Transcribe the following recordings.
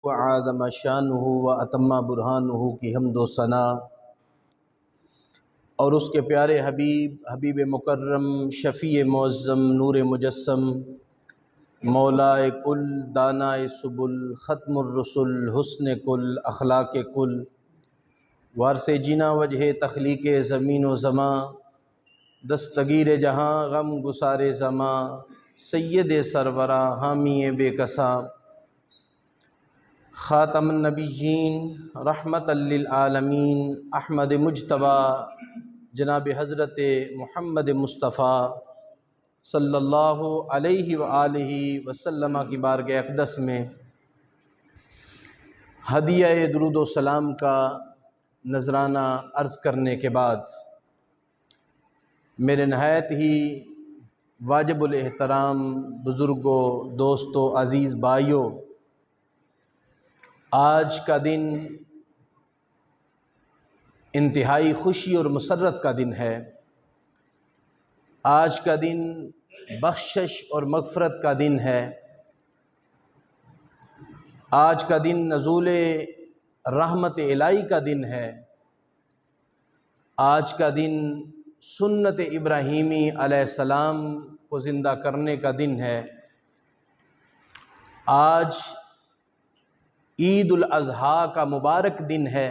وعظم شانہ واتم برہانہ کی حمد و ثنا، اور اس کے پیارے حبیب مکرم، شفیع معظم، نور مجسم، مولائے کل، دانائے سبل، ختم الرسل، حسن کل، اخلاق کل، وارث جنا وجہ تخلیق زمین و زماں، دستگیر جہاں غم گسار زماں، سید سربراں حامی بے کساں، خاتم النبیین، رحمت للعالمین، احمد مجتبیٰ، جناب حضرت محمد مصطفیٰ صلی اللہ علیہ وآلہ وسلم کی بارگاہ اقدس میں ہدیہ درود و سلام کا نذرانہ عرض کرنے کے بعد، میرے نہایت ہی واجب الاحترام بزرگوں، دوستوں، عزیز بھائیوں، آج کا دن انتہائی خوشی اور مسرت کا دن ہے۔ آج کا دن بخشش اور مغفرت کا دن ہے۔ آج کا دن نزول رحمت الہی کا دن ہے۔ آج کا دن سنت ابراہیمی علیہ السلام کو زندہ کرنے کا دن ہے۔ آج عید الاضحیٰ کا مبارک دن ہے،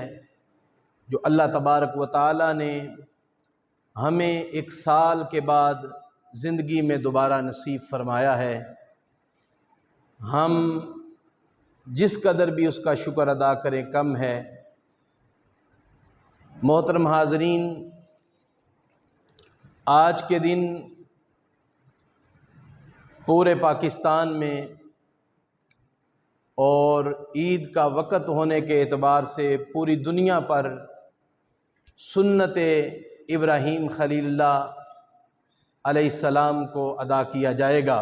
جو اللہ تبارک و تعالیٰ نے ہمیں ایک سال کے بعد زندگی میں دوبارہ نصیب فرمایا ہے۔ ہم جس قدر بھی اس کا شکر ادا کریں کم ہے۔ محترم حاضرین، آج کے دن پورے پاکستان میں اور عید کا وقت ہونے کے اعتبار سے پوری دنیا پر سنت ابراہیم خلیل اللہ علیہ السلام کو ادا کیا جائے گا۔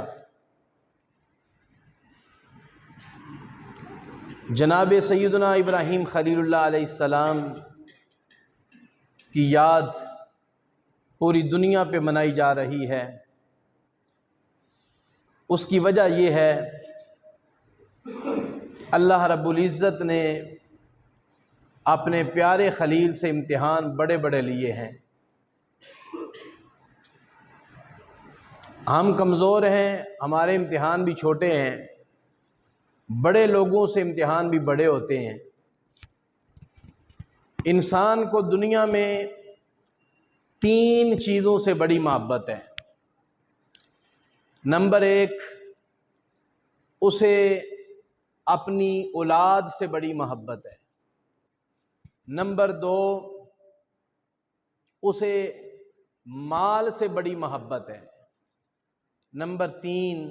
جناب سیدنا ابراہیم خلیل اللہ علیہ السلام کی یاد پوری دنیا پہ منائی جا رہی ہے۔ اس کی وجہ یہ ہے، اللہ رب العزت نے اپنے پیارے خلیل سے امتحان بڑے بڑے لیے ہیں۔ ہم کمزور ہیں، ہمارے امتحان بھی چھوٹے ہیں، بڑے لوگوں سے امتحان بھی بڑے ہوتے ہیں۔ انسان کو دنیا میں 3 چیزوں سے بڑی محبت ہے۔ نمبر 1، اسے اپنی اولاد سے بڑی محبت ہے۔ نمبر 2، اسے مال سے بڑی محبت ہے۔ نمبر 3،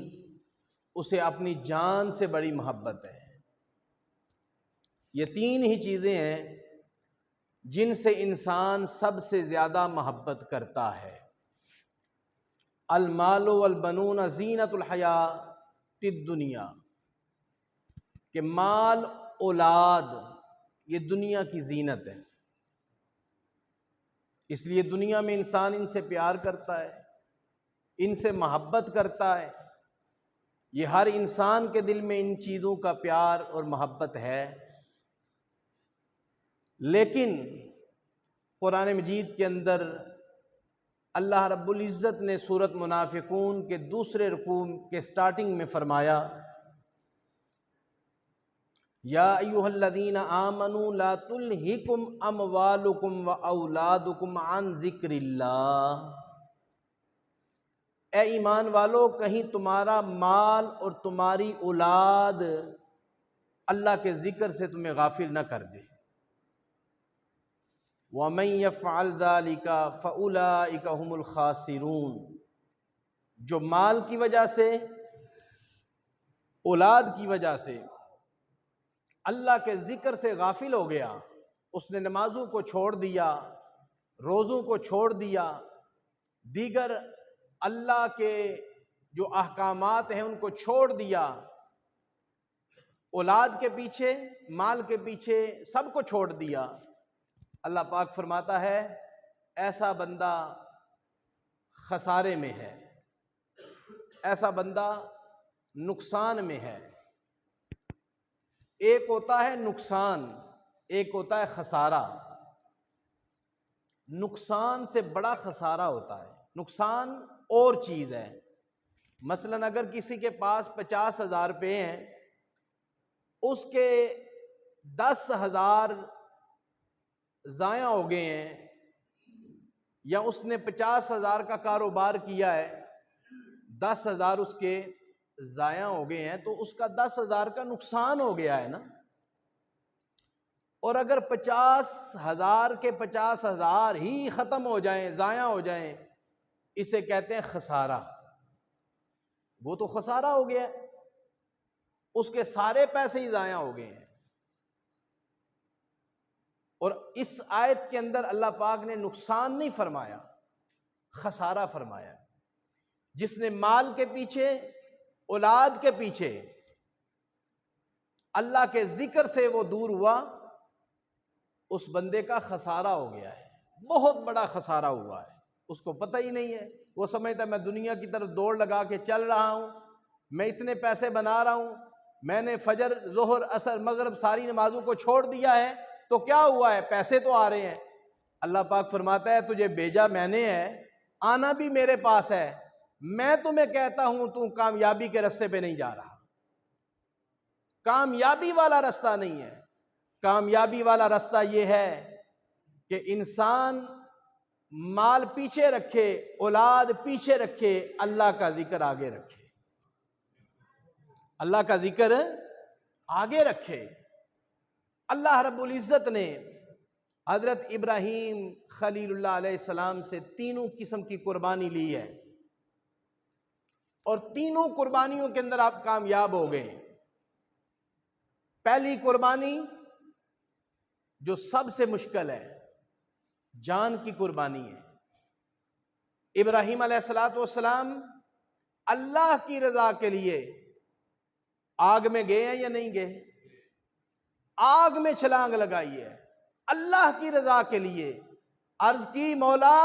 اسے اپنی جان سے بڑی محبت ہے۔ یہ 3 ہی چیزیں ہیں جن سے انسان سب سے زیادہ محبت کرتا ہے۔ المال والبنون زینت الحیات الدنیا، کہ مال، اولاد یہ دنیا کی زینت ہے۔ اس لیے دنیا میں انسان ان سے پیار کرتا ہے، ان سے محبت کرتا ہے۔ یہ ہر انسان کے دل میں ان چیزوں کا پیار اور محبت ہے۔ لیکن قرآن مجید کے اندر اللہ رب العزت نے سورۃ منافقون کے 2 رکوع کے سٹارٹنگ میں فرمایا، یا ایھا الذین آمنوا لا تلہکم اموالکم واولادکم عن ذکر اللہ، اے ایمان والو، کہیں تمہارا مال اور تمہاری اولاد اللہ کے ذکر سے تمہیں غافل نہ کر دے۔ وَمَن يَفْعَلْ ذَلِكَ فَأُولَٰئِكَ هُمُ الْخَاسِرُونَ، جو مال کی وجہ سے، اولاد کی وجہ سے اللہ کے ذکر سے غافل ہو گیا، اس نے نمازوں کو چھوڑ دیا، روزوں کو چھوڑ دیا، دیگر اللہ کے جو احکامات ہیں ان کو چھوڑ دیا، اولاد کے پیچھے، مال کے پیچھے سب کو چھوڑ دیا، اللہ پاک فرماتا ہے ایسا بندہ خسارے میں ہے، ایسا بندہ نقصان میں ہے۔ ایک ہوتا ہے نقصان، ایک ہوتا ہے خسارہ۔ نقصان سے بڑا خسارہ ہوتا ہے۔ نقصان اور چیز ہے، مثلاً اگر کسی کے پاس 50,000 روپے ہیں، اس کے 10,000 ضائع ہو گئے ہیں، یا اس نے 50,000 کا کاروبار کیا ہے، 10,000 اس کے ضائع ہو گئے ہیں، تو اس کا 10,000 کا نقصان ہو گیا ہے نا۔ اور اگر 50,000 کے 50,000 ہی ختم ہو جائیں، ضائع ہو جائیں، اسے کہتے ہیں خسارہ۔ وہ تو خسارہ ہو گیا ہے، اس کے سارے پیسے ہی ضائع ہو گئے ہیں۔ اور اس آیت کے اندر اللہ پاک نے نقصان نہیں فرمایا، خسارہ فرمایا۔ جس نے مال کے پیچھے، اولاد کے پیچھے اللہ کے ذکر سے وہ دور ہوا، اس بندے کا خسارہ ہو گیا ہے، بہت بڑا خسارہ ہوا ہے۔ اس کو پتہ ہی نہیں ہے، وہ سمجھتا ہے میں دنیا کی طرف دوڑ لگا کے چل رہا ہوں، میں اتنے پیسے بنا رہا ہوں، میں نے فجر، ظہر، عصر، مغرب ساری نمازوں کو چھوڑ دیا ہے، تو کیا ہوا ہے؟ پیسے تو آ رہے ہیں۔ اللہ پاک فرماتا ہے تجھے بھیجا میں نے ہے، آنا بھی میرے پاس ہے، میں تمہیں کہتا ہوں تو کامیابی کے راستے پہ نہیں جا رہا۔ کامیابی والا راستہ نہیں ہے۔ کامیابی والا راستہ یہ ہے کہ انسان مال پیچھے رکھے، اولاد پیچھے رکھے، اللہ کا ذکر آگے رکھے، اللہ کا ذکر آگے رکھے۔ اللہ رب العزت نے حضرت ابراہیم خلیل اللہ علیہ السلام سے تینوں قسم کی قربانی لی ہے، اور تینوں قربانیوں کے اندر آپ کامیاب ہو گئے۔ پہلی قربانی جو سب سے مشکل ہے، جان کی قربانی ہے۔ ابراہیم علیہ السلام اللہ کی رضا کے لیے آگ میں گئے ہیں یا نہیں گئے؟ آگ میں چھلانگ لگائی ہے اللہ کی رضا کے لیے۔ عرض کی مولا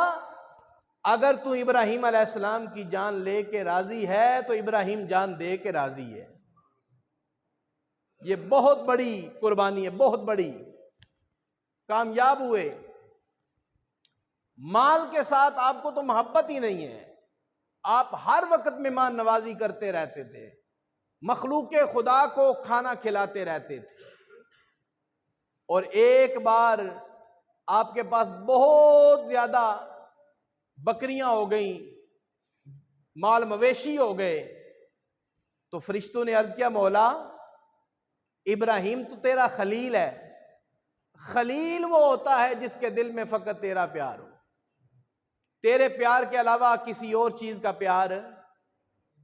اگر تو ابراہیم علیہ السلام کی جان لے کے راضی ہے تو ابراہیم جان دے کے راضی ہے۔ یہ بہت بڑی قربانی ہے، بہت بڑی۔ کامیاب ہوئے۔ مال کے ساتھ آپ کو تو محبت ہی نہیں ہے، آپ ہر وقت مہمان نوازی کرتے رہتے تھے، مخلوق خدا کو کھانا کھلاتے رہتے تھے، اور ایک بار آپ کے پاس بہت زیادہ بکریاں ہو گئیں، مال مویشی ہو گئے، تو فرشتوں نے عرض کیا مولا ابراہیم تو تیرا خلیل ہے، خلیل وہ ہوتا ہے جس کے دل میں فقط تیرا پیار ہو، تیرے پیار کے علاوہ کسی اور چیز کا پیار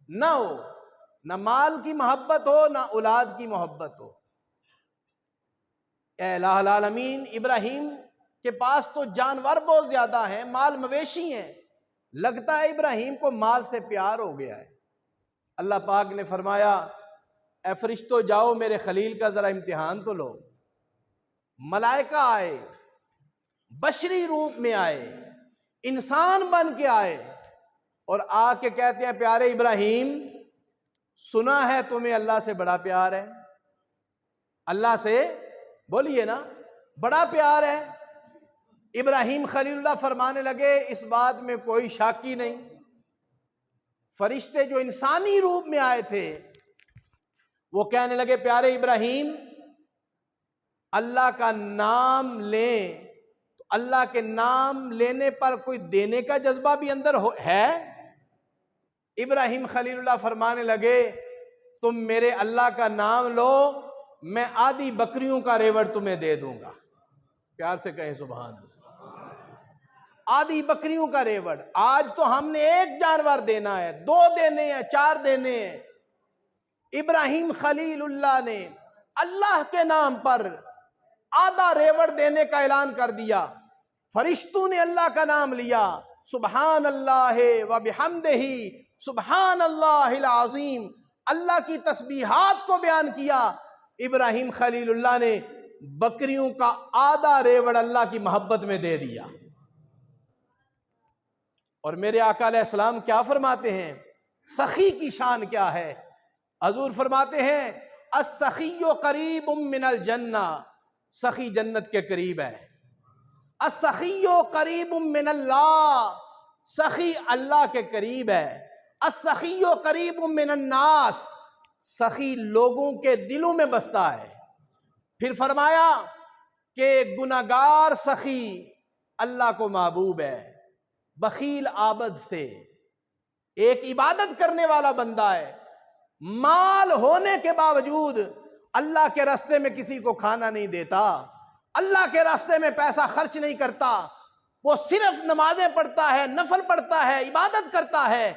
نہ ہو، نہ مال کی محبت ہو، نہ اولاد کی محبت ہو۔ اے الہ العالمین، ابراہیم کے پاس تو جانور بہت زیادہ ہیں، مال مویشی ہیں، لگتا ہے ابراہیم کو مال سے پیار ہو گیا ہے۔ اللہ پاک نے فرمایا اے فرشتوں جاؤ میرے خلیل کا ذرا امتحان تو لو۔ ملائکہ آئے، بشری روپ میں آئے، انسان بن کے آئے، اور آ کے کہتے ہیں پیارے ابراہیم سنا ہے تمہیں اللہ سے بڑا پیار ہے، اللہ سے بولیے نا بڑا پیار ہے۔ ابراہیم خلیل اللہ فرمانے لگے اس بات میں کوئی شک ہی نہیں۔ فرشتے جو انسانی روپ میں آئے تھے وہ کہنے لگے پیارے ابراہیم اللہ کا نام لیں تو اللہ کے نام لینے پر کوئی دینے کا جذبہ بھی اندر ہے؟ ابراہیم خلیل اللہ فرمانے لگے تم میرے اللہ کا نام لو، میں آدھی بکریوں کا ریوڑ تمہیں دے دوں گا۔ پیار سے کہیں سبحان اللہ۔ آدھی بکریوں کا ریوڑ۔ آج تو ہم نے ایک جانور دینا ہے، 2 دینے ہیں، 4 دینے ہیں۔ ابراہیم خلیل اللہ نے اللہ کے نام پر آدھا ریوڑ دینے کا اعلان کر دیا۔ فرشتوں نے اللہ کا نام لیا، سبحان اللہ و بحمدہ سبحان اللہ العظیم، اللہ کی تسبیحات کو بیان کیا۔ ابراہیم خلیل اللہ نے بکریوں کا آدھا ریوڑ اللہ کی محبت میں دے دیا۔ اور میرے آقا علیہ السلام کیا فرماتے ہیں؟ سخی کی شان کیا ہے؟ حضور فرماتے ہیں السخی قریب من الجنہ، سخی جنت کے قریب ہے۔ السخی قریب من اللہ، سخی اللہ کے قریب ہے۔ السخی قریب من الناس، سخی لوگوں کے دلوں میں بستا ہے۔ پھر فرمایا کہ گناہگار سخی اللہ کو محبوب ہے، بخیل عابد سے۔ ایک عبادت کرنے والا بندہ ہے، مال ہونے کے باوجود اللہ کے راستے میں کسی کو کھانا نہیں دیتا، اللہ کے راستے میں پیسہ خرچ نہیں کرتا، وہ صرف نمازیں پڑھتا ہے، نفل پڑھتا ہے، عبادت کرتا ہے،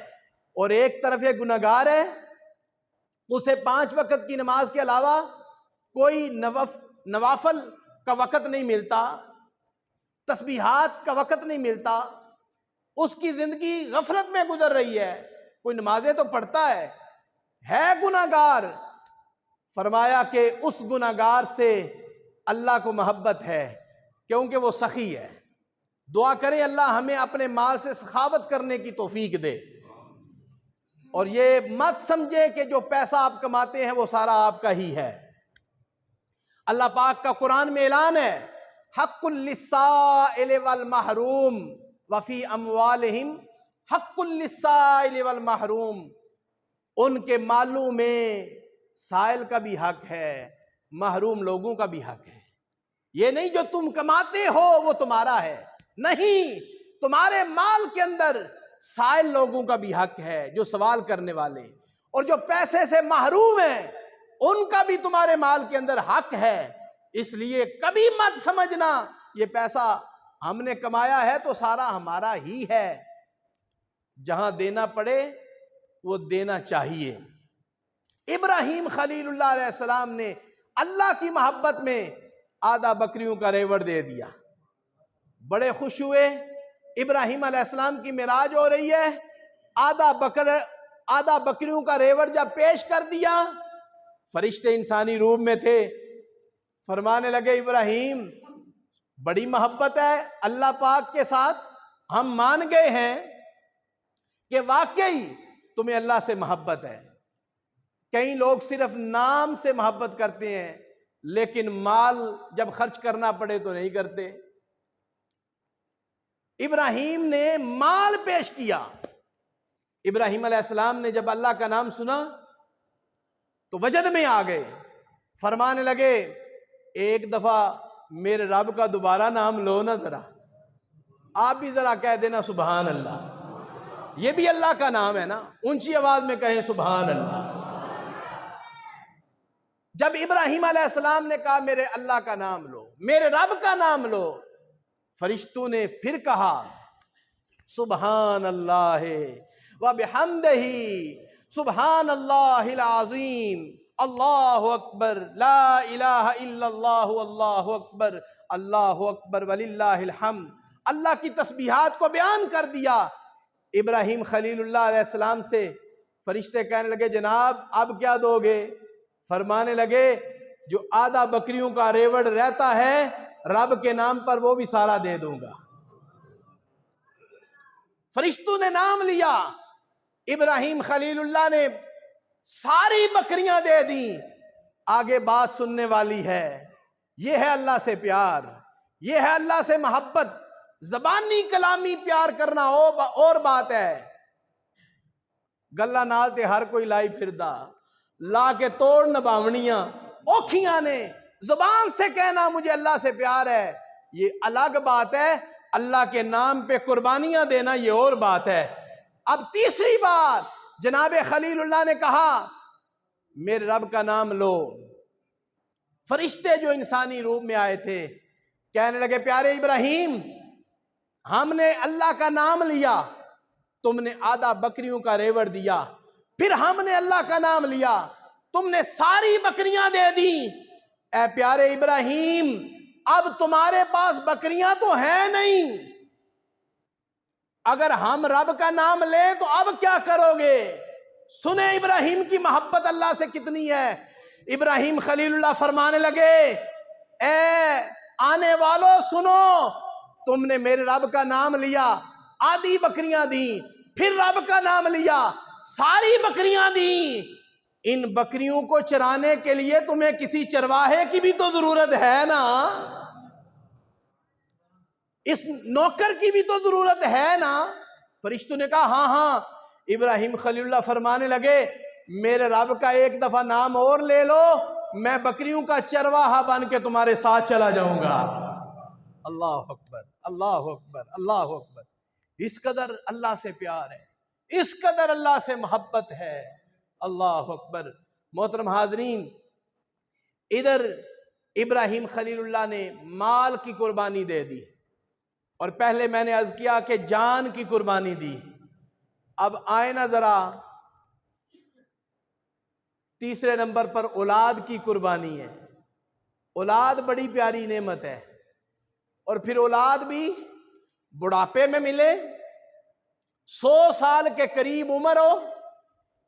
اور ایک طرف یہ گناہگار ہے، اسے 5 وقت کی نماز کے علاوہ کوئی نوافل کا وقت نہیں ملتا، تسبیحات کا وقت نہیں ملتا، اس کی زندگی غفلت میں گزر رہی ہے، کوئی نمازیں تو پڑھتا ہے گناہگار۔ فرمایا کہ اس گناہگار سے اللہ کو محبت ہے کیونکہ وہ سخی ہے۔ دعا کریں اللہ ہمیں اپنے مال سے سخاوت کرنے کی توفیق دے، اور یہ مت سمجھے کہ جو پیسہ آپ کماتے ہیں وہ سارا آپ کا ہی ہے۔ اللہ پاک کا قرآن میں اعلان ہے، حق للسائل والمحروم وفی اموالہم حق للسائل والمحروم، ان کے مالوں میں سائل کا بھی حق ہے، محروم لوگوں کا بھی حق ہے۔ یہ نہیں جو تم کماتے ہو وہ تمہارا ہے، نہیں، تمہارے مال کے اندر سائل لوگوں کا بھی حق ہے، جو سوال کرنے والے، اور جو پیسے سے محروم ہیں ان کا بھی تمہارے مال کے اندر حق ہے۔ اس لیے کبھی مت سمجھنا یہ پیسہ ہم نے کمایا ہے تو سارا ہمارا ہی ہے، جہاں دینا پڑے وہ دینا چاہیے۔ ابراہیم خلیل اللہ علیہ السلام نے اللہ کی محبت میں آدھا بکریوں کا ریوڑ دے دیا، بڑے خوش ہوئے۔ ابراہیم علیہ السلام کی معراج ہو رہی ہے، آدھا بکریوں کا ریوڑ جب پیش کر دیا، فرشتے انسانی روپ میں تھے، فرمانے لگے ابراہیم بڑی محبت ہے اللہ پاک کے ساتھ، ہم مان گئے ہیں کہ واقعی تمہیں اللہ سے محبت ہے۔ کئی لوگ صرف نام سے محبت کرتے ہیں لیکن مال جب خرچ کرنا پڑے تو نہیں کرتے۔ ابراہیم نے مال پیش کیا۔ ابراہیم علیہ السلام نے جب اللہ کا نام سنا تو وجد میں آ گئے، فرمانے لگے ایک دفعہ میرے رب کا دوبارہ نام لو نا ذرا، آپ بھی ذرا کہہ دینا سبحان اللہ، یہ بھی اللہ کا نام ہے نا، اونچی آواز میں کہیں سبحان اللہ۔ جب ابراہیم علیہ السلام نے کہا میرے اللہ کا نام لو، میرے رب کا نام لو، فرشتوں نے پھر کہا سبحان اللہ وبحمدہ سبحان اللہ العظیم اللہ اکبر لا الہ الا اللہ اللہ اکبر اللہ اکبر وللہ الحمد، اللہ کی تسبیحات کو بیان کر دیا۔ ابراہیم خلیل اللہ علیہ السلام سے فرشتے کہنے لگے جناب اب کیا دو گے؟ فرمانے لگے جو آدھا بکریوں کا ریوڑ رہتا ہے رب کے نام پر وہ بھی سارا دے دوں گا۔ فرشتوں نے نام لیا، ابراہیم خلیل اللہ نے ساری بکریاں دے دیں۔ آگے بات سننے والی ہے، یہ ہے اللہ سے پیار، یہ ہے اللہ سے محبت۔ زبانی کلامی پیار کرنا اور بات ہے، گلہ نال تے ہر کوئی لائی پھردا، لا کے توڑ نباونیاں اوکھیاں نے، زبان سے کہنا مجھے اللہ سے پیار ہے یہ الگ بات ہے، اللہ کے نام پہ قربانیاں دینا یہ اور بات ہے۔ اب تیسری بات جناب خلیل اللہ نے کہا میرے رب کا نام لو۔ فرشتے جو انسانی روپ میں آئے تھے کہنے لگے پیارے ابراہیم ہم نے اللہ کا نام لیا، تم نے آدھا بکریوں کا ریوڑ دیا، پھر ہم نے اللہ کا نام لیا، تم نے ساری بکریاں دے دی۔ اے پیارے ابراہیم اب تمہارے پاس بکریاں تو ہیں نہیں، اگر ہم رب کا نام لیں تو اب کیا کرو گے؟ سنیں ابراہیم کی محبت اللہ سے کتنی ہے۔ ابراہیم خلیل اللہ فرمانے لگے اے آنے والوں سنو، تم نے میرے رب کا نام لیا، آدھی بکریاں دیں، پھر رب کا نام لیا، ساری بکریاں دیں، ان بکریوں کو چرانے کے لیے تمہیں کسی چرواہے کی بھی تو ضرورت ہے نا، اس نوکر کی بھی تو ضرورت ہے نا۔ فرشتوں نے کہا ہاں ہاں۔ ابراہیم خلیل اللہ فرمانے لگے میرے رب کا ایک دفعہ نام اور لے لو، میں بکریوں کا چرواہا بن کے تمہارے ساتھ چلا جاؤں گا۔ اللہ اکبر، اللہ اکبر، اللہ اکبر۔ اس قدر اللہ سے پیار ہے، اس قدر اللہ سے محبت ہے۔ اللہ اکبر۔ محترم حاضرین، ادھر ابراہیم خلیل اللہ نے مال کی قربانی دے دی، اور پہلے میں نے عرض کیا کہ جان کی قربانی دی۔ اب آئے نا ذرا تیسرے نمبر پر اولاد کی قربانی ہے۔ اولاد بڑی پیاری نعمت ہے، اور پھر اولاد بھی بڑھاپے میں ملے، 100 سال کے قریب عمر ہو،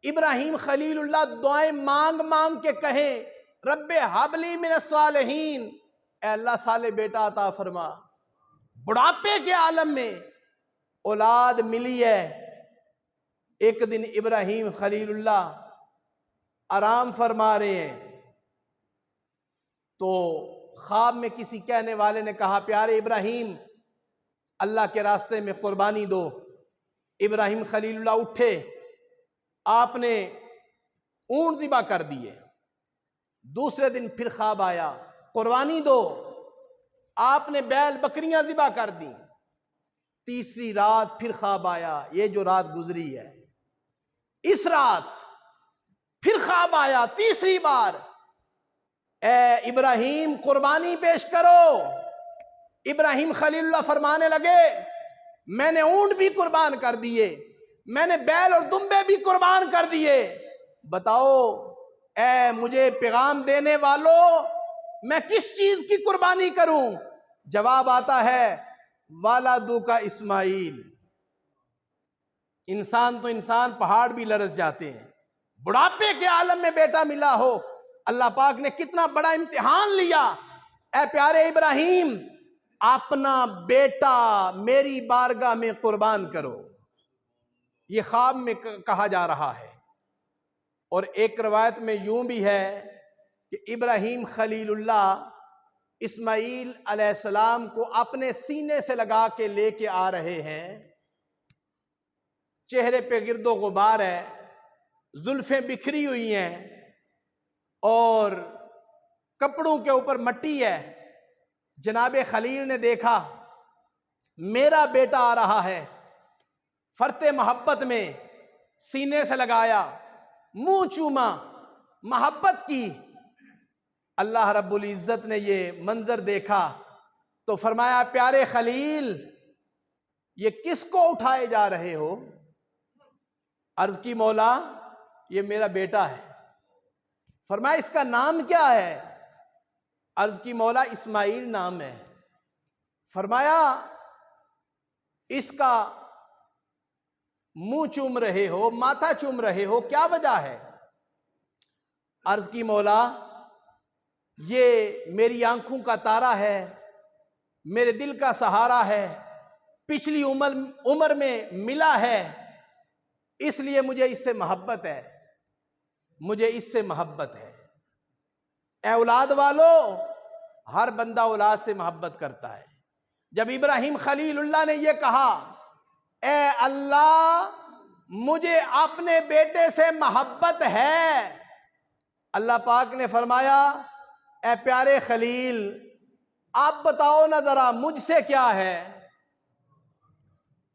ابراہیم خلیل اللہ دعائیں مانگ مانگ کے کہیں رب ہب لی من الصالحین، اے اللہ صالح بیٹا عطا فرما۔ بڑھاپے کے عالم میں اولاد ملی ہے۔ ایک دن ابراہیم خلیل اللہ آرام فرما رہے ہیں تو خواب میں کسی کہنے والے نے کہا پیارے ابراہیم اللہ کے راستے میں قربانی دو۔ ابراہیم خلیل اللہ اٹھے، آپ نے اونٹ ذبح کر دیے۔ دوسرے دن پھر خواب آیا قربانی دو، آپ نے بیل بکریاں ذبح کر دیں۔ تیسری رات پھر خواب آیا، یہ جو رات گزری ہے، اس رات پھر خواب آیا تیسری بار، اے ابراہیم قربانی پیش کرو۔ ابراہیم خلیل اللہ فرمانے لگے میں نے اونٹ بھی قربان کر دیے، میں نے بیل اور دمبے بھی قربان کر دیے، بتاؤ اے مجھے پیغام دینے والوں میں کس چیز کی قربانی کروں؟ جواب آتا ہے والدو کا اسماعیل۔ انسان تو انسان، پہاڑ بھی لرز جاتے ہیں۔ بڑھاپے کے عالم میں بیٹا ملا ہو، اللہ پاک نے کتنا بڑا امتحان لیا۔ اے پیارے ابراہیم اپنا بیٹا میری بارگاہ میں قربان کرو، یہ خواب میں کہا جا رہا ہے۔ اور ایک روایت میں یوں بھی ہے کہ ابراہیم خلیل اللہ اسماعیل علیہ السلام کو اپنے سینے سے لگا کے لے کے آ رہے ہیں، چہرے پہ گرد و غبار ہے، زلفیں بکھری ہوئی ہیں، اور کپڑوں کے اوپر مٹی ہے۔ جناب خلیل نے دیکھا میرا بیٹا آ رہا ہے، فرتے محبت میں سینے سے لگایا، منہ چوما، محبت کی۔ اللہ رب العزت نے یہ منظر دیکھا تو فرمایا پیارے خلیل یہ کس کو اٹھائے جا رہے ہو؟ عرض کی مولا یہ میرا بیٹا ہے۔ فرمایا اس کا نام کیا ہے؟ عرض کی مولا اسماعیل نام ہے۔ فرمایا اس کا منہ چوم رہے ہو، ماتھا چوم رہے ہو، کیا وجہ ہے؟ عرض کی مولا یہ میری آنکھوں کا تارا ہے، میرے دل کا سہارا ہے، پچھلی عمر میں ملا ہے، اس لیے مجھے اس سے محبت ہے، مجھے اس سے محبت ہے۔ اے اولاد والو، ہر بندہ اولاد سے محبت کرتا ہے۔ جب ابراہیم خلیل اللہ نے یہ کہا اے اللہ مجھے اپنے بیٹے سے محبت ہے، اللہ پاک نے فرمایا اے پیارے خلیل آپ بتاؤ نا ذرا مجھ سے کیا ہے؟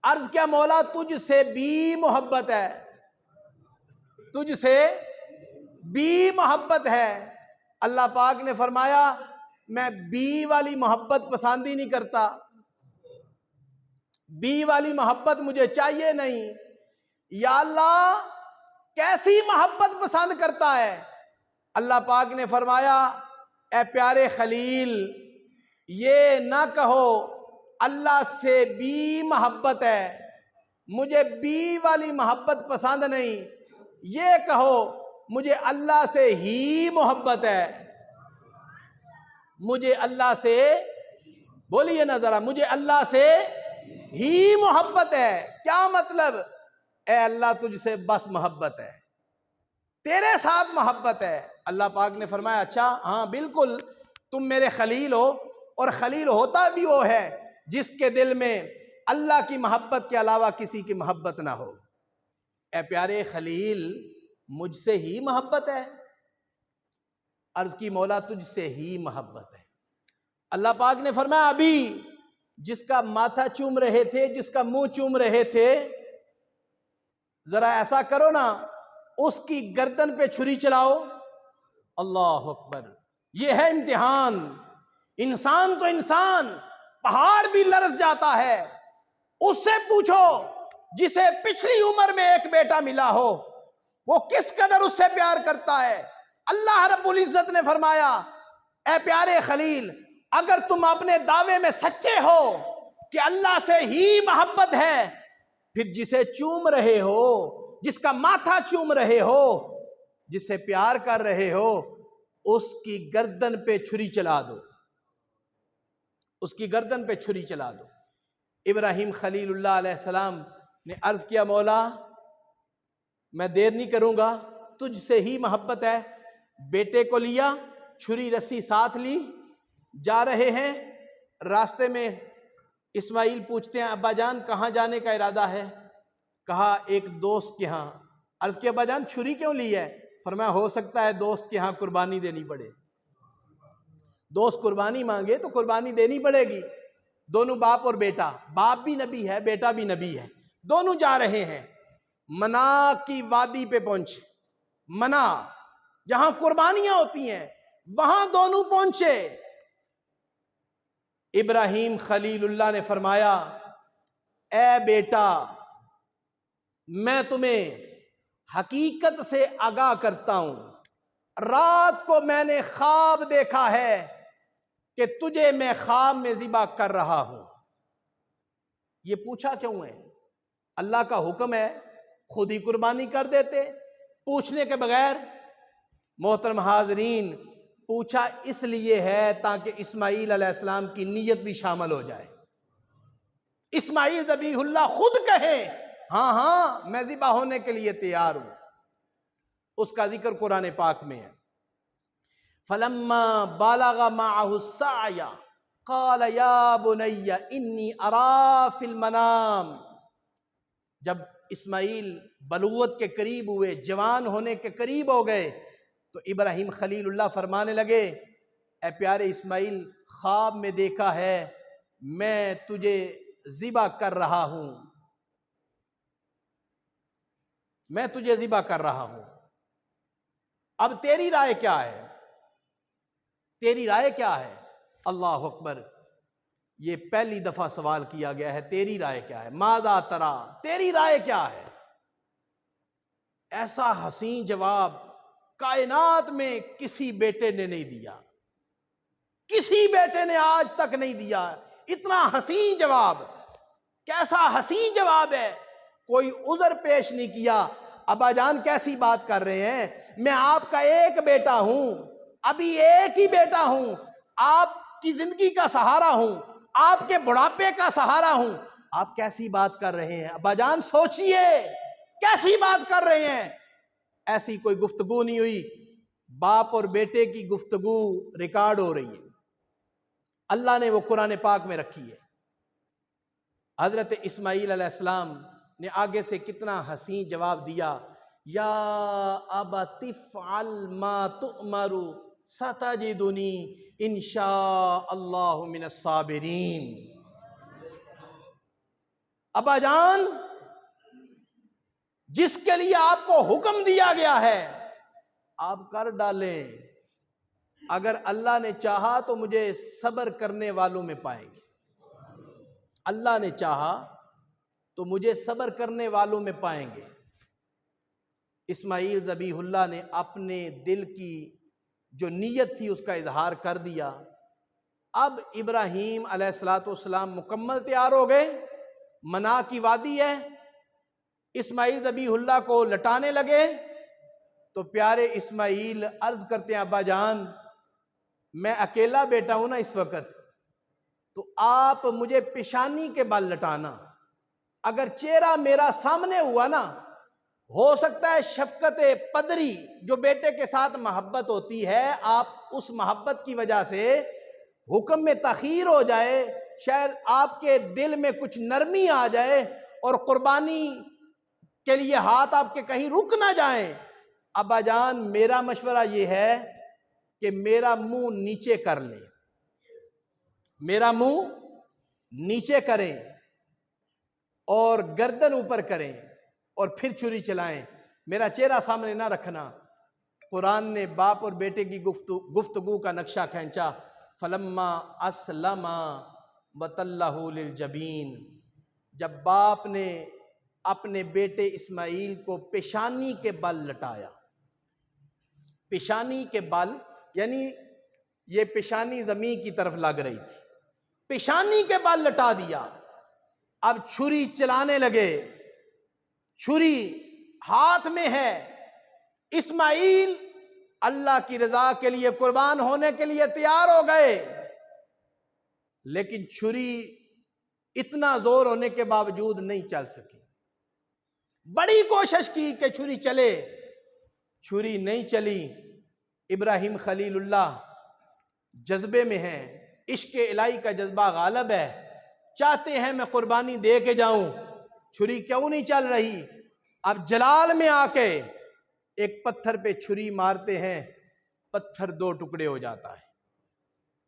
عرض کیا مولا تجھ سے بھی محبت ہے، تجھ سے بھی محبت ہے۔ اللہ پاک نے فرمایا میں بی والی محبت پسند ہی نہیں کرتا، بی والی محبت مجھے چاہیے نہیں۔ یا اللہ کیسی محبت پسند کرتا ہے؟ اللہ پاک نے فرمایا اے پیارے خلیل یہ نہ کہو اللہ سے بھی محبت ہے، مجھے بی والی محبت پسند نہیں، یہ کہو مجھے اللہ سے ہی محبت ہے، مجھے اللہ سے، بولیے نا ذرا، مجھے اللہ سے ہی محبت ہے۔ کیا مطلب؟ اے اللہ تجھ سے بس محبت ہے، تیرے ساتھ محبت ہے۔ اللہ پاک نے فرمایا اچھا ہاں بالکل تم میرے خلیل ہو، اور خلیل ہوتا بھی وہ ہے جس کے دل میں اللہ کی محبت کے علاوہ کسی کی محبت نہ ہو۔ اے پیارے خلیل، مجھ سے ہی محبت ہے؟ عرض کی مولا تجھ سے ہی محبت ہے۔ اللہ پاک نے فرمایا ابھی جس کا ماتھا چوم رہے تھے، جس کا منہ چوم رہے تھے، ذرا ایسا کرو نا، اس کی گردن پہ چھری چلاؤ۔ اللہ اکبر، یہ ہے امتحان۔ انسان تو انسان، پہاڑ بھی لرز جاتا ہے۔ اس سے پوچھو جسے پچھلی عمر میں ایک بیٹا ملا ہو، وہ کس قدر اس سے پیار کرتا ہے۔ اللہ رب العزت نے فرمایا اے پیارے خلیل، اگر تم اپنے دعوے میں سچے ہو کہ اللہ سے ہی محبت ہے، پھر جسے چوم رہے ہو، جس کا ماتھا چوم رہے ہو، جس سے پیار کر رہے ہو، اس کی گردن پہ چھری چلا دو، اس کی گردن پہ چھری چلا دو۔ ابراہیم خلیل اللہ علیہ السلام نے عرض کیا مولا میں دیر نہیں کروں گا، تجھ سے ہی محبت ہے۔ بیٹے کو لیا، چھری رسی ساتھ لی، جا رہے ہیں۔ راستے میں اسماعیل پوچھتے ہیں ابا جان کہاں جانے کا ارادہ ہے؟ کہا ایک دوست کے ہاں۔ عرض کیا ابا جان چھری کیوں لی ہے؟ فرمایا ہو سکتا ہے دوست کے ہاں قربانی دینی پڑے۔ دوست قربانی مانگے تو قربانی دینی پڑے گی۔ دونوں باپ اور بیٹا، باپ بھی نبی ہے، بیٹا بھی نبی ہے، دونوں جا رہے ہیں۔ منا کی وادی پہ پہنچے، منا جہاں قربانیاں ہوتی ہیں وہاں دونوں پہنچے۔ ابراہیم خلیل اللہ نے فرمایا اے بیٹا، میں تمہیں حقیقت سے آگاہ کرتا ہوں، رات کو میں نے خواب دیکھا ہے کہ تجھے میں خواب میں ذبح کر رہا ہوں۔ یہ پوچھا کیوں ہے؟ اللہ کا حکم ہے، خود ہی قربانی کر دیتے پوچھنے کے بغیر۔ محترم حاضرین، پوچھا اس لیے ہے تاکہ اسماعیل علیہ السلام کی نیت بھی شامل ہو جائے۔ اسماعیل ذبیح اللہ خود کہے ہاں ہاں میں ذبح ہونے کے لیے تیار ہوں۔ اس کا ذکر قرآن پاک میں ہے۔ فَلَمَّا بَلَغَ مَعَهُ السَّعْيَ قَالَ يَا بُنَيَّ إِنِّي أَرَىٰ فِي الْمَنَامِ۔ جب اسماعیل بلوغت کے قریب ہوئے، جوان ہونے کے قریب ہو گئے، تو ابراہیم خلیل اللہ فرمانے لگے اے پیارے اسماعیل، خواب میں دیکھا ہے میں تجھے ذبح کر رہا ہوں، میں تجھے ذبح کر رہا ہوں۔ اب تیری رائے کیا ہے؟ تیری رائے کیا ہے؟ اللہ اکبر، یہ پہلی دفعہ سوال کیا گیا ہے تیری رائے کیا ہے؟ ماذا ترا، تیری رائے کیا ہے؟ ایسا حسین جواب کائنات میں کسی بیٹے نے نہیں دیا، کسی بیٹے نے آج تک نہیں دیا۔ اتنا حسین جواب، کیسا حسین جواب ہے، کوئی عذر پیش نہیں کیا۔ ابا جان کیسی بات کر رہے ہیں، میں آپ کا ایک بیٹا ہوں، ابھی ایک ہی بیٹا ہوں، آپ کی زندگی کا سہارا ہوں، آپ کے بڑھاپے کا سہارا ہوں، آپ کیسی بات کر رہے ہیں؟ ابا جان سوچئے کیسی بات کر رہے ہیں؟ ایسی کوئی گفتگو نہیں ہوئی۔ باپ اور بیٹے کی گفتگو ریکارڈ ہو رہی ہے، اللہ نے وہ قرآن پاک میں رکھی ہے۔ حضرت اسماعیل علیہ السلام نے آگے سے کتنا حسین جواب دیا، یا ابت افعل ما تؤمر ستجدنی انشاء اللہ من الصابرین۔ ابا جان جس کے لیے آپ کو حکم دیا گیا ہے آپ کر ڈالیں، اگر اللہ نے چاہا تو مجھے صبر کرنے والوں میں پائیں گے۔ اللہ نے چاہا تو مجھے صبر کرنے والوں میں پائیں گے۔ اسماعیل ذبیح اللہ نے اپنے دل کی جو نیت تھی اس کا اظہار کر دیا۔ اب ابراہیم علیہ السلام مکمل تیار ہو گئے، منا کی وادی ہے، اسماعیل ذبیح اللہ کو لٹانے لگے تو پیارے اسماعیل عرض کرتے ہیں ابا جان میں اکیلا بیٹا ہوں نا اس وقت، تو آپ مجھے پیشانی کے بل لٹانا، اگر چہرہ میرا سامنے ہوا نا ہو سکتا ہے شفقت پدری جو بیٹے کے ساتھ محبت ہوتی ہے، آپ اس محبت کی وجہ سے حکم میں تاخیر ہو جائے، شاید آپ کے دل میں کچھ نرمی آ جائے اور قربانی کے لیے ہاتھ آپ کے کہیں رک نہ جائیں۔ ابا جان میرا مشورہ یہ ہے کہ میرا منہ نیچے کر لیں، میرا منہ نیچے کریں اور گردن اوپر کریں اور پھر چھری چلائیں، میرا چہرہ سامنے نہ رکھنا۔ قرآن نے باپ اور بیٹے کی گفتگو کا نقشہ کھینچا، فلما اسلما وتلہ للجبین، جب باپ نے اپنے بیٹے اسماعیل کو پیشانی کے بل لٹایا۔ پیشانی کے بل یعنی یہ پیشانی زمین کی طرف لگ رہی تھی، پیشانی کے بل لٹا دیا، اب چھری چلانے لگے، چھری ہاتھ میں ہے، اسماعیل اللہ کی رضا کے لیے قربان ہونے کے لیے تیار ہو گئے، لیکن چھری اتنا زور ہونے کے باوجود نہیں چل سکی۔ بڑی کوشش کی کہ چھری چلے، چھری نہیں چلی۔ ابراہیم خلیل اللہ جذبے میں ہیں، عشق الہی کا جذبہ غالب ہے، چاہتے ہیں میں قربانی دے کے جاؤں، چھری کیوں نہیں چل رہی؟ اب جلال میں آ کے ایک پتھر پہ چھری مارتے ہیں، پتھر دو ٹکڑے ہو جاتا ہے،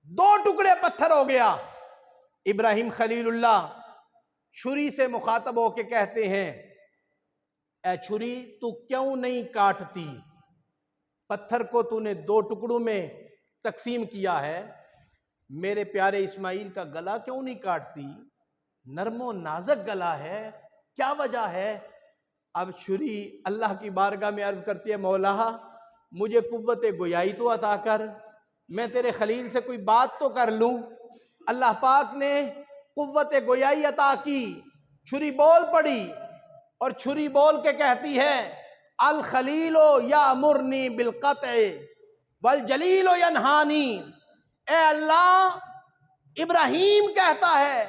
دو ٹکڑے پتھر ہو گیا۔ ابراہیم خلیل اللہ چھری سے مخاطب ہو کے کہتے ہیں، اے چھری تو کیوں نہیں کاٹتی؟ پتھر کو تو نے دو ٹکڑوں میں تقسیم کیا ہے، میرے پیارے اسماعیل کا گلا کیوں نہیں کاٹتی؟ نرم و نازک گلا ہے، کیا وجہ ہے؟ اب چھری اللہ کی بارگاہ میں عرض کرتی ہے، مولا مجھے قوت گویائی تو عطا کر، میں تیرے خلیل سے کوئی بات تو کر لوں۔ اللہ پاک نے قوت گویائی عطا کی، چھری بول پڑی اور چھری بول کے کہتی ہے، الخلیل یامرنی بالقطع والجلیل ینہانی، اے اللہ ابراہیم کہتا ہے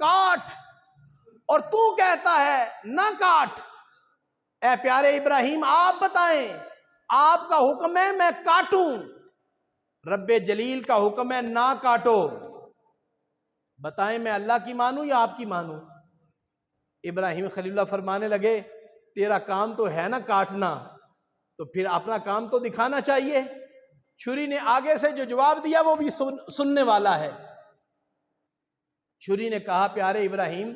کاٹ اور تو کہتا ہے نہ کاٹ۔ اے پیارے ابراہیم آپ بتائیں، آپ کا حکم ہے میں کاٹوں، رب جلیل کا حکم ہے نہ کاٹو، بتائیں میں اللہ کی مانوں یا آپ کی مانوں؟ ابراہیم خلیل اللہ فرمانے لگے، تیرا کام تو ہے نا کاٹنا، تو پھر اپنا کام تو دکھانا چاہیے۔ چھری نے آگے سے جو جواب دیا وہ بھی سننے والا ہے۔ چھری نے کہا، پیارے ابراہیم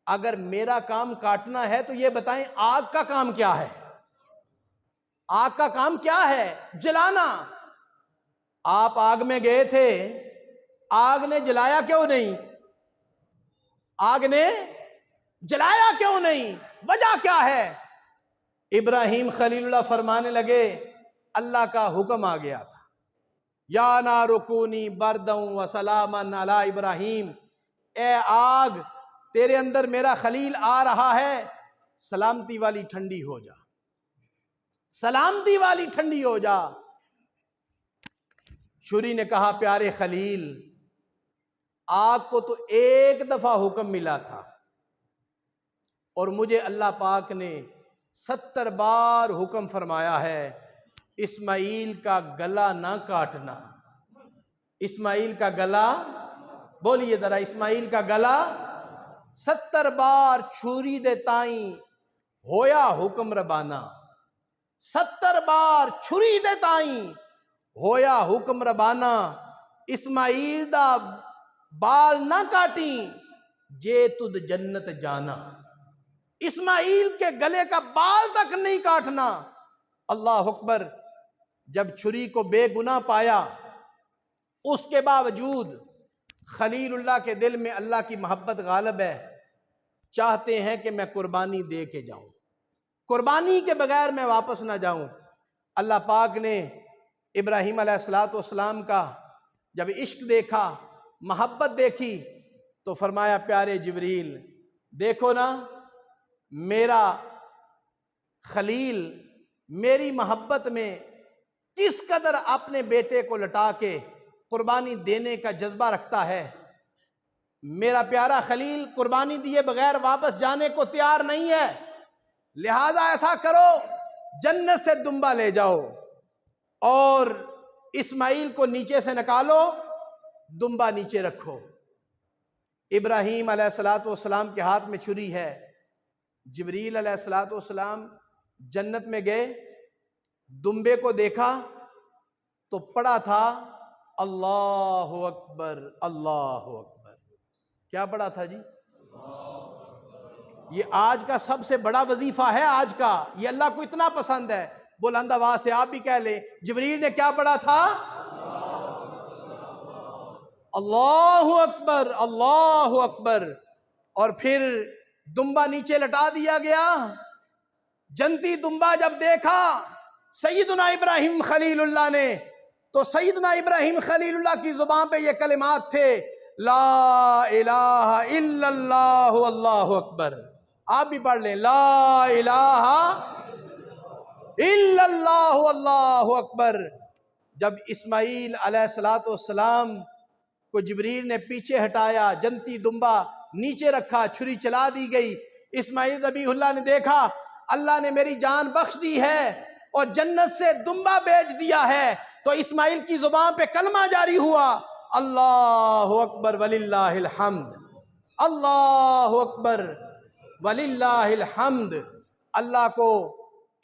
اگر میرا کام کاٹنا ہے تو یہ بتائیں آگ کا کام کیا ہے؟ آگ کا کام کیا ہے؟ جلانا۔ آپ آگ میں گئے تھے، آگ نے جلایا کیوں نہیں؟ آگ نے جلایا کیوں نہیں؟ وجہ کیا ہے؟ ابراہیم خلیل اللہ فرمانے لگے، اللہ کا حکم آ گیا تھا، یا نار کونی بردا وسلاما علی ابراہیم، اے آگ تیرے اندر میرا خلیل آ رہا ہے، سلامتی والی ٹھنڈی ہو جا، سلامتی والی ٹھنڈی ہو جا۔ چھری نے کہا، پیارے خلیل آگ کو تو ایک دفعہ حکم ملا تھا اور مجھے اللہ پاک نے 70 بار حکم فرمایا ہے اسماعیل کا گلا نہ کاٹنا، اسماعیل کا گلا، بولیے ذرا، اسماعیل کا گلا 70 بار چھری دے تائیں ہویا حکم ربانا، 70 بار چھری دے تائیں ہویا حکم ربانا، اسماعیل دا بال نہ کاٹی جے تد جنت جانا، اسماعیل کے گلے کا بال تک نہیں کاٹنا۔ اللہ اکبر۔ جب چھری کو بے گناہ پایا، اس کے باوجود خلیل اللہ کے دل میں اللہ کی محبت غالب ہے، چاہتے ہیں کہ میں قربانی دے کے جاؤں، قربانی کے بغیر میں واپس نہ جاؤں۔ اللہ پاک نے ابراہیم علیہ السلام کا جب عشق دیکھا، محبت دیکھی، تو فرمایا، پیارے جبریل دیکھو نا، میرا خلیل میری محبت میں کس قدر اپنے بیٹے کو لٹا کے قربانی دینے کا جذبہ رکھتا ہے۔ میرا پیارا خلیل قربانی دیے بغیر واپس جانے کو تیار نہیں ہے، لہذا ایسا کرو جنت سے دمبا لے جاؤ اور اسماعیل کو نیچے سے نکالو، دمبا نیچے رکھو۔ ابراہیم علیہ السلام کے ہاتھ میں چھری ہے، جبریل علیہ السلام جنت میں گئے، دمبے کو دیکھا تو پڑا تھا اللہ اکبر اللہ اکبر۔ کیا پڑا تھا جی؟ یہ آج کا سب سے بڑا وظیفہ ہے، آج کا یہ اللہ کو اتنا پسند ہے، بلند آواز سے آپ بھی کہہ لیں، جبریل نے کیا پڑھا تھا؟ اللہ اکبر اللہ اکبر، اور پھر دمبا نیچے لٹا دیا گیا۔ جنتی دمبا جب دیکھا سیدنا ابراہیم خلیل اللہ نے، تو سیدنا ابراہیم خلیل اللہ کی زبان پہ یہ کلمات تھے، لا الہ الا اللہ اللہ اکبر۔ آپ بھی پڑھ لیں، لا الہ الا اللہ اللہ اکبر۔ جب اسماعیل علیہ السلام کو جبریل نے پیچھے ہٹایا، جنتی دمبا نیچے رکھا، چھری چلا دی گئی، اسماعیل ذبیح اللہ نے دیکھا اللہ نے میری جان بخش دی ہے اور جنت سے دمبا بیچ دیا ہے، تو اسماعیل کی زبان پہ کلمہ جاری ہوا، اللہ اکبر وللہ الحمد، اللہ اکبر وللہ الحمد۔ اللہ کو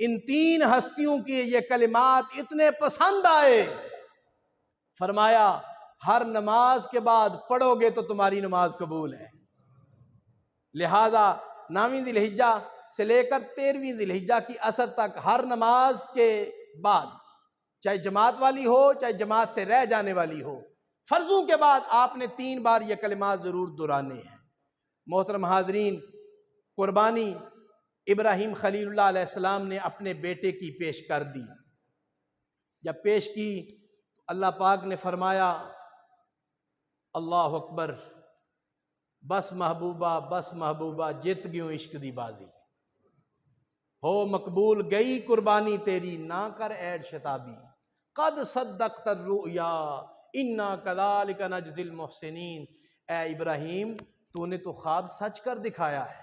ان تین ہستیوں کی یہ کلمات اتنے پسند آئے، فرمایا ہر نماز کے بعد پڑھو گے تو تمہاری نماز قبول ہے۔ لہذا 9ویں ذی الحجہ سے لے کر 13ویں ذی الحجہ کی عصر تک ہر نماز کے بعد، چاہے جماعت والی ہو چاہے جماعت سے رہ جانے والی ہو، فرضوں کے بعد آپ نے 3 بار یہ کلمات ضرور دہرانے ہیں۔ محترم حاضرین، قربانی ابراہیم خلیل اللہ علیہ السلام نے اپنے بیٹے کی پیش کر دی۔ جب پیش کی اللہ پاک نے فرمایا اللہ اکبر، بس محبوبہ جت گیوں عشق دی بازی، ہو مقبول گئی قربانی تیری، نہ کر ایڈ شتابی، قد صدقت الرؤیا انا کذالک نجزی المحسنین۔ اے ابراہیم تو نے تو خواب سچ کر دکھایا ہے۔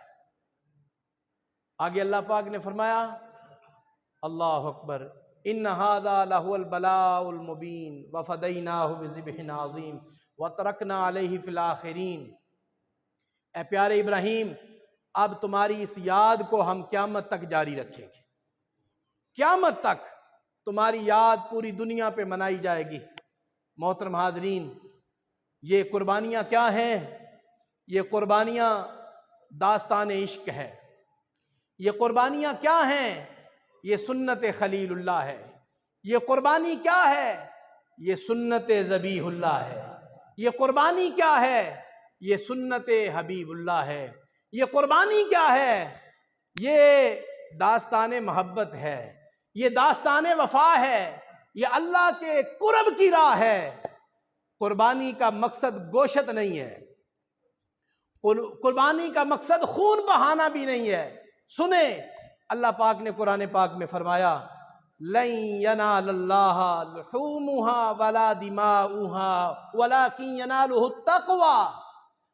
آگے اللہ پاک نے فرمایا اللہ اکبر، ان ھذا لہو البلاء المبین وفدیناہ بذبح عظیم وترکنا علیہ فی الآخرین۔ اے پیارے ابراہیم، اب تمہاری اس یاد کو ہم قیامت تک جاری رکھیں گے، قیامت تک تمہاری یاد پوری دنیا پہ منائی جائے گی۔ محترم حاضرین، یہ قربانیاں کیا ہیں؟ یہ قربانیاں داستان عشق ہے۔ یہ قربانیاں کیا ہیں؟ یہ سنت خلیل اللہ ہے۔ یہ قربانی کیا ہے؟ یہ سنت ذبیح اللہ ہے۔ یہ قربانی کیا ہے؟ یہ سنت حبیب اللہ ہے۔ یہ قربانی کیا ہے؟ یہ داستان محبت ہے، یہ داستان وفا ہے، یہ اللہ کے قرب کی راہ ہے۔ قربانی کا مقصد گوشت نہیں ہے، قربانی کا مقصد خون بہانا بھی نہیں ہے۔ سنیں، اللہ پاک نے قرآن پاک میں فرمایا لن ینال اللہ لحومها ولا دماؤها ولکن ینالہ التقوی۔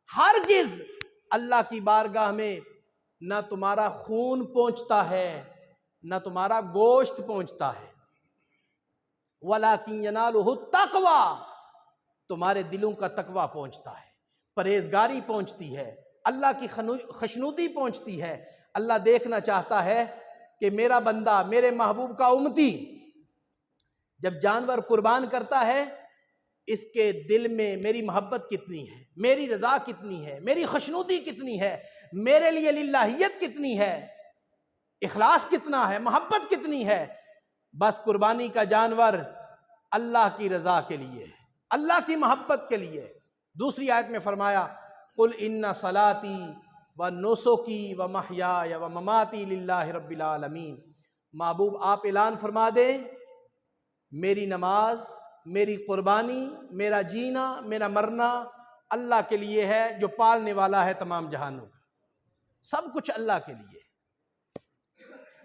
ہرگز اللہ کی بارگاہ میں نہ تمہارا خون پہنچتا ہے نہ تمہارا گوشت پہنچتا ہے، وَلَكِنْ يَنَالُهُ التَّقْوَى، تمہارے دلوں کا تقوی پہنچتا ہے، پرہیزگاری پہنچتی ہے، اللہ کی خشنودی پہنچتی ہے۔ اللہ دیکھنا چاہتا ہے کہ میرا بندہ، میرے محبوب کا امتی جب جانور قربان کرتا ہے، اس کے دل میں میری محبت کتنی ہے، میری رضا کتنی ہے، میری خشنودی کتنی ہے، میرے لیے للہیت کتنی ہے، اخلاص کتنا ہے، محبت کتنی ہے۔ بس قربانی کا جانور اللہ کی رضا کے لیے ہے، اللہ کی محبت کے لیے۔ دوسری آیت میں فرمایا قُلْ إِنَّ صَلَاتِي وَنُسُكِي وَمَحْيَايَ وَمَمَاتِي لِلَّهِ رَبِّ الْعَالَمِينَ۔ محبوب آپ اعلان فرما دیں، میری نماز، میری قربانی، میرا جینا، میرا مرنا اللہ کے لیے ہے جو پالنے والا ہے تمام جہانوں کا، سب کچھ اللہ کے لیے۔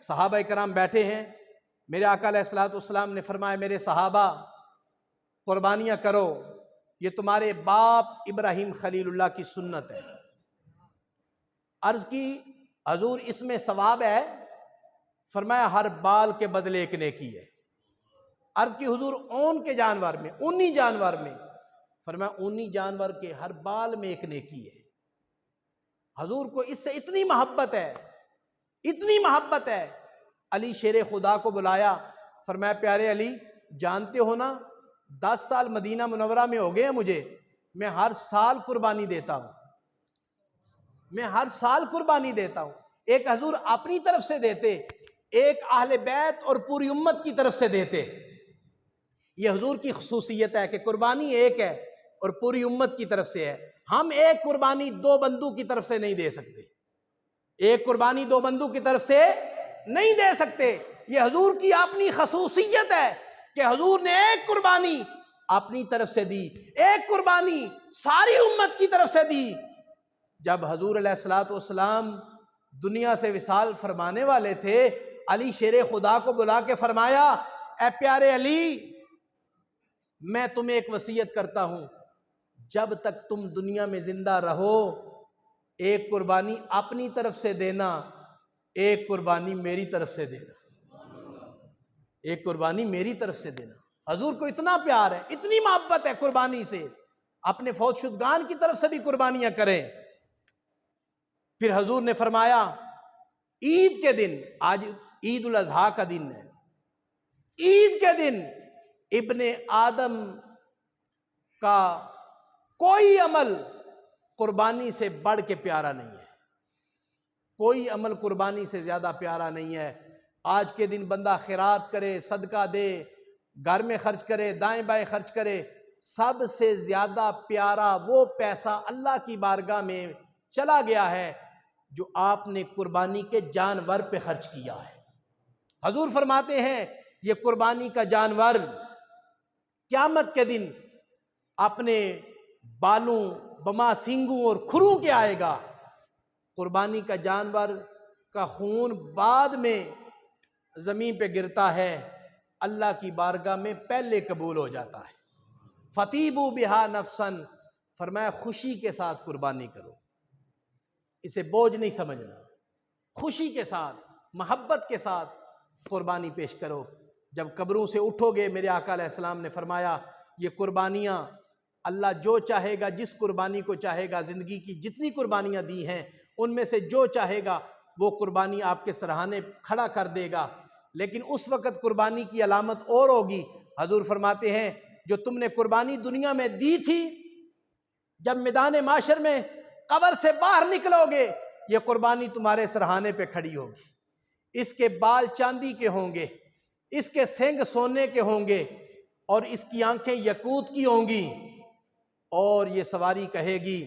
صحابہ کرام بیٹھے ہیں، میرے آقا علیہ السلام نے فرمایا میرے صحابہ قربانیاں کرو، یہ تمہارے باپ ابراہیم خلیل اللہ کی سنت ہے۔ عرض کی حضور اس میں ثواب ہے؟ فرمایا ہر بال کے بدلے ایک نیکی ہے۔ عرض کی حضور اون کے جانور میں، اونی جانور میں؟ فرمایا اونی جانور کے ہر بال میں ایک نیکی ہے۔ حضور کو اس سے اتنی محبت ہے، اتنی محبت ہے۔ علی شیر خدا کو بلایا، فرمایا پیارے علی جانتے ہو نا 10 سال مدینہ منورہ میں ہو گئے ہیں مجھے، میں ہر سال قربانی دیتا ہوں، میں ہر سال قربانی دیتا ہوں۔ ایک حضور اپنی طرف سے دیتے، ایک اہل بیت اور پوری امت کی طرف سے دیتے۔ یہ حضور کی خصوصیت ہے کہ قربانی ایک ہے اور پوری امت کی طرف سے ہے۔ ہم ایک قربانی 2 بندوں کی طرف سے نہیں دے سکتے، ایک قربانی 2 بندوں کی طرف سے نہیں دے سکتے۔ یہ حضور کی اپنی خصوصیت ہے کہ حضور نے ایک قربانی اپنی طرف سے دی، ایک قربانی ساری امت کی طرف سے دی۔ جب حضور علیہ السلام دنیا سے وصال فرمانے والے تھے، علی شیر خدا کو بلا کے فرمایا اے پیارے علی میں تمہیں ایک وصیت کرتا ہوں، جب تک تم دنیا میں زندہ رہو ایک قربانی اپنی طرف سے دینا، ایک قربانی میری طرف سے دینا، ایک قربانی میری طرف سے دینا۔ حضور کو اتنا پیار ہے، اتنی محبت ہے قربانی سے، اپنے فوت شدگان کی طرف سے بھی قربانیاں کریں۔ پھر حضور نے فرمایا عید کے دن، آج عید الاضحیٰ کا دن ہے، عید کے دن ابن آدم کا کوئی عمل قربانی سے بڑھ کے پیارا نہیں ہے، کوئی عمل قربانی سے زیادہ پیارا نہیں ہے۔ آج کے دن بندہ خیرات کرے، صدقہ دے، گھر میں خرچ کرے، دائیں بائیں خرچ کرے، سب سے زیادہ پیارا وہ پیسہ اللہ کی بارگاہ میں چلا گیا ہے جو آپ نے قربانی کے جانور پہ خرچ کیا ہے۔ حضور فرماتے ہیں یہ قربانی کا جانور قیامت کے دن اپنے بالوں، بما سینگوں اور کھروں کے آئے گا۔ قربانی کا جانور کا خون بعد میں زمین پہ گرتا ہے، اللہ کی بارگاہ میں پہلے قبول ہو جاتا ہے۔ فَطِيبُوا بِهَا نَفْسًا، فرمایا خوشی کے ساتھ قربانی کرو، اسے بوجھ نہیں سمجھنا، خوشی کے ساتھ، محبت کے ساتھ قربانی پیش کرو۔ جب قبروں سے اٹھو گے، میرے آقا علیہ السلام نے فرمایا یہ قربانیاں اللہ جو چاہے گا، جس قربانی کو چاہے گا، زندگی کی جتنی قربانیاں دی ہیں ان میں سے جو چاہے گا وہ قربانی آپ کے سرہانے کھڑا کر دے گا، لیکن اس وقت قربانی کی علامت اور ہوگی۔ حضور فرماتے ہیں جو تم نے قربانی دنیا میں دی تھی، جب میدان معاشر میں قبر سے باہر نکلو گے یہ قربانی تمہارے سرہانے پہ کھڑی ہوگی، اس کے بال چاندی کے ہوں گے، اس کے سینگ سونے کے ہوں گے اور اس کی آنکھیں یاقوت کی ہوں گی، اور یہ سواری کہے گی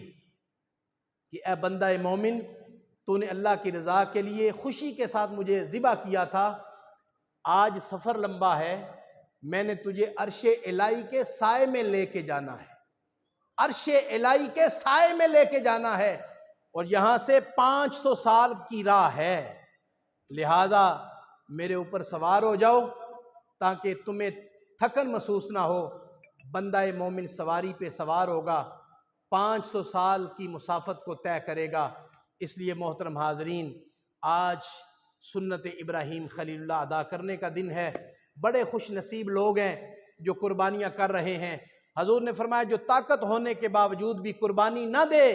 کہ اے بندہ مومن تو نے اللہ کی رضا کے لیے خوشی کے ساتھ مجھے ذبح کیا تھا، آج سفر لمبا ہے، میں نے تجھے عرش الہی کے سائے میں لے کے جانا ہے، عرش الہی کے سائے میں لے کے جانا ہے، اور یہاں سے 500 سال کی راہ ہے، لہذا میرے اوپر سوار ہو جاؤ تاکہ تمہیں تھکن محسوس نہ ہو۔ بندہ مومن سواری پہ سوار ہوگا، 500 سال کی مسافت کو طے کرے گا۔ اس لیے محترم حاضرین، آج سنت ابراہیم خلیل اللہ ادا کرنے کا دن ہے۔ بڑے خوش نصیب لوگ ہیں جو قربانیاں کر رہے ہیں۔ حضور نے فرمایا جو طاقت ہونے کے باوجود بھی قربانی نہ دے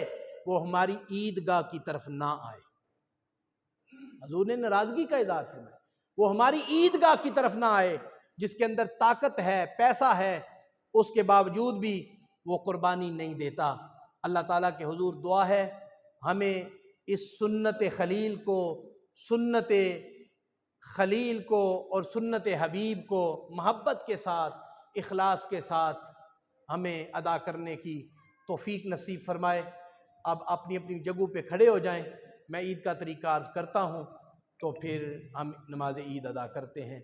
وہ ہماری عیدگاہ کی طرف نہ آئے۔ حضور نے ناراضگی کا اظہار فرمایا، وہ ہماری عیدگاہ کی طرف نہ آئے۔ جس کے اندر طاقت ہے، پیسہ ہے، اس کے باوجود بھی وہ قربانی نہیں دیتا۔ اللہ تعالیٰ کے حضور دعا ہے ہمیں اس سنت خلیل کو اور سنت حبیب کو محبت کے ساتھ، اخلاص کے ساتھ ہمیں ادا کرنے کی توفیق نصیب فرمائے۔ اب اپنی اپنی جگہوں پہ کھڑے ہو جائیں، میں عید کا طریقہ عرض کرتا ہوں تو پھر ہم نماز عید ادا کرتے ہیں۔